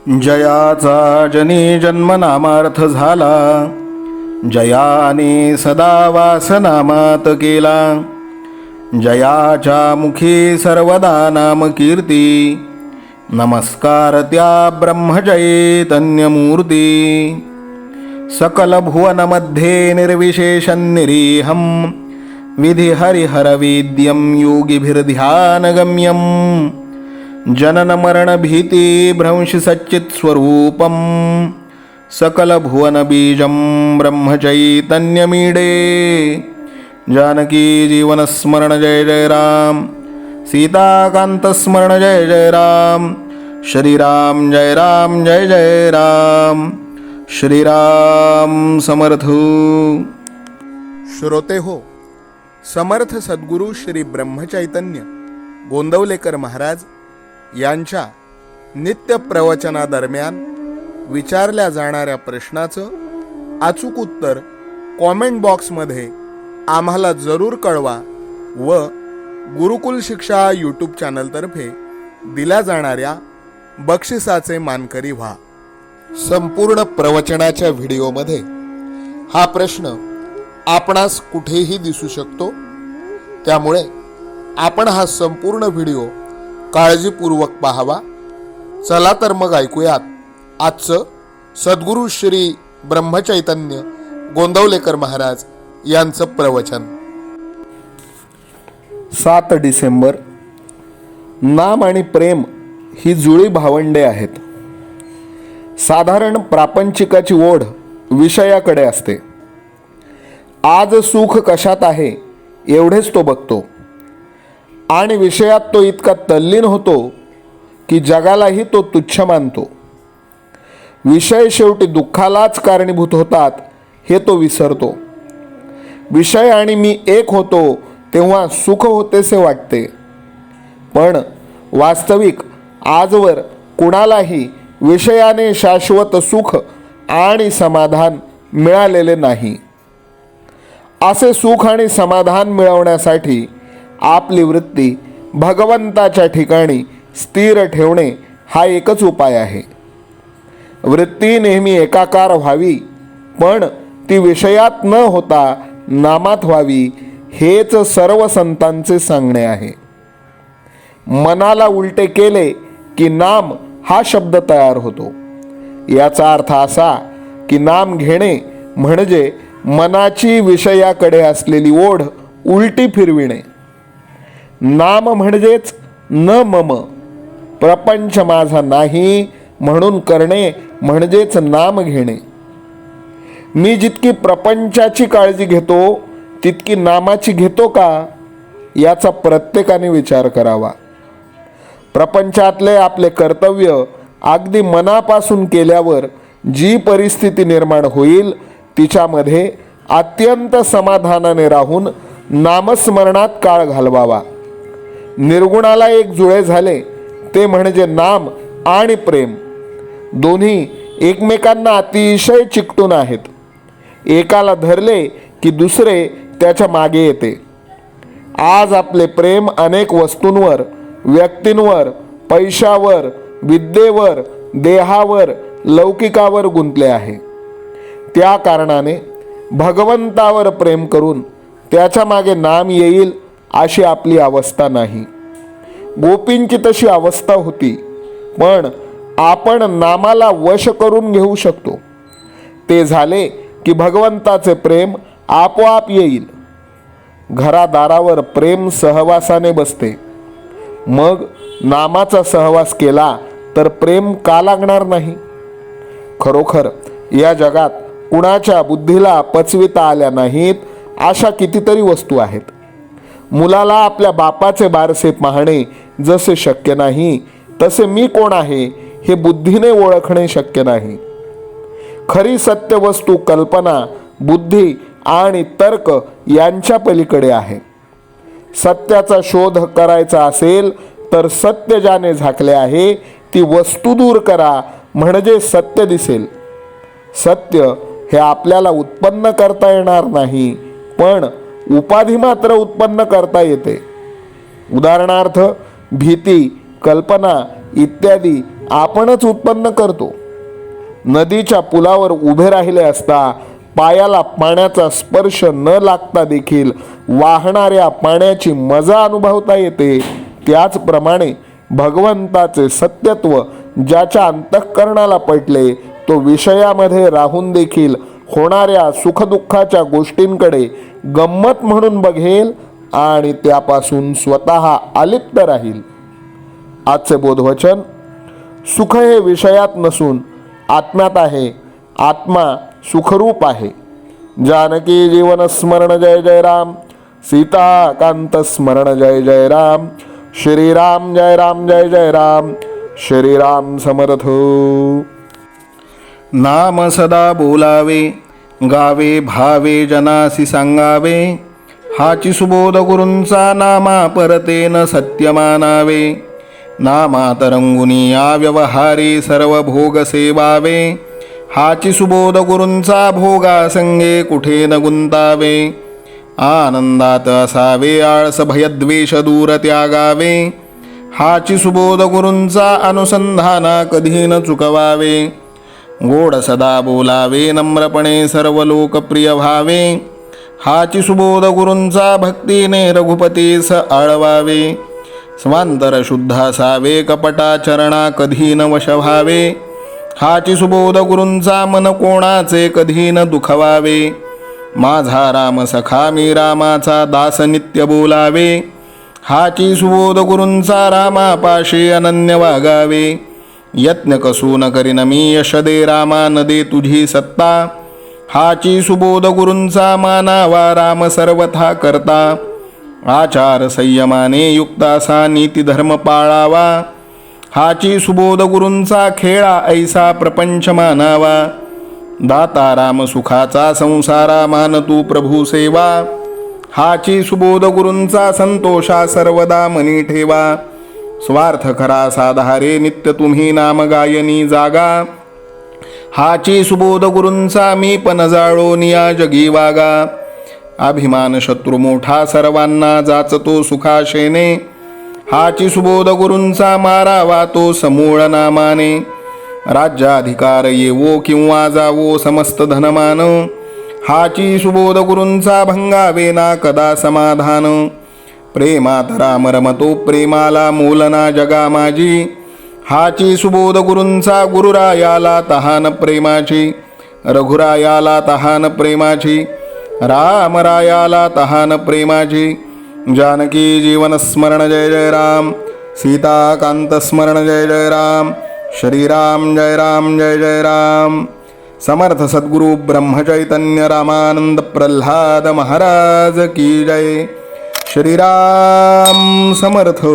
जयाचा जनी जन्मनामार्थ झाला, जयाने सदा वासनामात केला. जयाच्या मुखी सर्वदा नाम कीर्ती, नमस्कार त्या ब्रह्मचैतन्यमूर्ती. सकल भुवनमध्ये निर्विशेषं निरीहं, विधि हरिहरवेद्यं योगिभिर्ध्यानगम्यं. जनन मरण भीति भ्रंशि सच्चित् स्वरूपं, सकल भुवन बीजं ब्रह्मचैतन्यमीडे. जानकी जीवन स्मरण जय जय राम, सीताकांत स्मरण जय जय राम. श्रीराम जय राम जय जय राम. श्रीराम समर्थ. श्रोते हो, समर्थ सद्गुरू श्री ब्रह्मचैतन्य गोंदवलेकर महाराज यांच्या नित्य प्रवचनादरम्यान विचारल्या जाणाऱ्या प्रश्नाचं अचूक उत्तर कॉमेंट बॉक्समध्ये आम्हाला जरूर कळवा व गुरुकुल शिक्षा यूट्यूब चॅनलतर्फे दिल्या जाणाऱ्या बक्षिसाचे मानकरी व्हा. संपूर्ण प्रवचनाच्या व्हिडिओमध्ये हा प्रश्न आपणास कुठेही दिसू शकतो, त्यामुळे आपण हा संपूर्ण व्हिडिओ काळजीपूर्वक पाहावा. चला तर मग ऐकूयात आजचं सद्गुरू श्री ब्रह्मचैतन्य गोंदवलेकर महाराज यांचं प्रवचन. 7 डिसेंबर. नाम आणि प्रेम ही जुळी भावंडे आहेत. साधारण प्रापंचिकाची ओढ विषयाकडे असते. आज सुख कशात आहे एवढेच तो बघतो आणि विषयात तो इतका तल्लीन होतो की जगालाही तो तुच्छ मानतो. विषय शेवटी दुःखालाच कारणीभूत होतात हे तो विसरतो. विषय आणि मी एक होतो तेव्हा सुख होतेसे वाटते, पण वास्तविक आजवर कुणालाही विषयाने शाश्वत सुख आणि समाधान मिळालेले नाही. असे सुख आणि समाधान मिळवण्यासाठी आपली वृत्ती भगवंताच्या ठिकाणी स्थिर ठेवणे हा एकच उपाय आहे. वृत्ती नेहमी एकाकार व्हावी, पण ती विषयात न होता नामात व्हावी, हेच सर्व संतांचे सांगणे आहे. मनाला उलटे केले की नाम हा शब्द तयार होतो. याचा अर्थ असा की नाम घेणे म्हणजे मनाची विषयाकडे असलेली ओढ उलटी फिरविणे. नाम म्हणजेच न मम, प्रपंच माझा नाही म्हणून करणे म्हणजेच नाम घेणे. मी जितकी प्रपंचाची काळजी घेतो तितकी नामाची घेतो का, याचा प्रत्येकाने विचार करावा. प्रपंचातले आपले कर्तव्य अगदी मनापासून केल्यावर जी परिस्थिती निर्माण होईल तिच्यामध्ये अत्यंत समाधानाने राहून नामस्मरणात काळ घालवावा. निर्गुणाला एक जुळे झाले ते म्हणजे नाम आणि प्रेम. दोन्ही एकमेकांना अतिशय चिकटून आहेत. एकाला धरले की दुसरे त्याच्या मागे येते. आज आपले प्रेम अनेक वस्तूंवर, व्यक्तींवर, पैशावर, विद्येवर, देहावर, लौकिकावर गुंतले आहे. त्या कारणाने भगवंतावर प्रेम करून त्याच्या मागे नाम येईल अशी आपली अवस्था नाही. गोपींची तशी अवस्था होती, पण आपण नामाला वश करून घेऊ शकतो. ते झाले की भगवंताचे प्रेम आपोआप येईल. घरादारावर प्रेम सहवासाने बसते. मग नामाचा सहवास केला तर प्रेम का लागणार नाही? खरोखर या जगात कुणाच्या बुद्धीला पचविता आल्या नाहीत अशा कितीतरी वस्तू आहेत. मुलाला आपल्या बापाचे बारसे पाहणे जसे शक्य नाही, तसे मी कोण आहे हे बुद्धीने ओळखणे शक्य नाही. खरी सत्य वस्तू कल्पना, बुद्धी आणि तर्क यांच्या पलीकडे आहे. सत्याचा शोध करायचा असेल तर सत्य ज्याने झाकले आहे ती वस्तू दूर करा, म्हणजे सत्य दिसेल. सत्य हे आपल्याला उत्पन्न करता येणार नाही, पण उपाधी मात्र उत्पन्न करता येते. उदाहरणार्थ भीती, कल्पना इत्यादी आपणच उत्पन्न करतो. नदीच्या पुलावर उभे राहिले असता पायाला पाण्याचा स्पर्श न लागता देखील वाहणाऱ्या पाण्याची मजा अनुभवता येते. त्याचप्रमाणे भगवंताचे सत्यत्व ज्याच्या अंतःकरणाला पटले तो विषयामध्ये राहून देखील होणाऱ्या सुखदुःखाच्या गोष्टींकडे गंमत म्हणून बघेल आणि त्यापासून स्वतः अलिप्त राहील. आजचे बोधवचन: सुख हे विषयात नसून आत्म्यात आहे. आत्मा सुखरूप आहे. जानकी जीवन स्मरण जय जय राम. सीताकांत स्मरण जय जय राम. श्रीराम जय राम जय जय राम. श्रीराम समर्थ. नाम सदा बोलावे, गावे भावे जनासी सांगावे. हाची सुबोध गुरूंचा नामा परतेन सत्य मानावे. नामात रंगुनी या व्यवहारी सर्व भोग सेवावे. हाची सुबोध गुरूंचा भोगा संगे कुठे न गुंतावे. आनंदात असावे आळस भयद्वेष दूर त्यागावे. हाची सुबोध गुरूंचा अनुसंधाना कधी न चुकवावे. गोड सदा बोलावे नम्रपणे सर्व लोकप्रिय व्हावे. हाची सुबोध गुरूंचा भक्तीने रघुपतीस आळवावे. स्वांतर शुद्ध असावे कपटाचरणा कधी न वश व्हावे. हाची सुबोध गुरूंचा मन कोणाचे कधी न दुखवावे. माझा राम सखा मी रामाचा दास नित्य बोलावे. हाची सुबोध गुरूंचा रामापाशी अनन्य वागावे. यत्न कसू न करीन मी यश दे रामा न दे तुझी सत्ता. हाची सुबोध गुरूंचा मानावा राम सर्वथा करता. आचार संयमाने युक्त असा नीती धर्म पाळावा. हाची सुबोध गुरूंचा खेळा ऐसा प्रपंच मानावा. दाता राम सुखाचा संसारा मान तू प्रभू सेवा. हाची सुबोध गुरूंचा संतोषा सर्वदा मनी ठेवा. स्वार्थ खरा साधारे नित्य तुम्ही नाम गायनी जागा. हाची सुबोध गुरूंचा मी पण जाळोन या जगी वागा. अभिमान शत्रू मोठा सर्वांना जाचतो सुखाशेने. हाची सुबोध गुरूंचा मारावा तो समूळ नामाने. राज्याधिकार येवो किंवा जावो समस्त धनमान. हाची सुबोध गुरूंचा भंगावे ना कदा समाधान. प्रेमात राम रमतो प्रेमाला मोलना जगा माझी. हाची सुबोध गुरूंचा गुरुरायाला तहान प्रेमाची. रघुरायाला तहान प्रेमाची. रामरायाला तहान प्रेमाची. जानकी जीवन स्मरण जय जय राम. सीताकांत स्मरण जय जय राम. श्रीराम जय राम जय जय राम. समर्थ सद्गुरु ब्रह्मचैतन्य रामानंद प्रल्हाद महाराज की जय. श्रीराम समर्थ.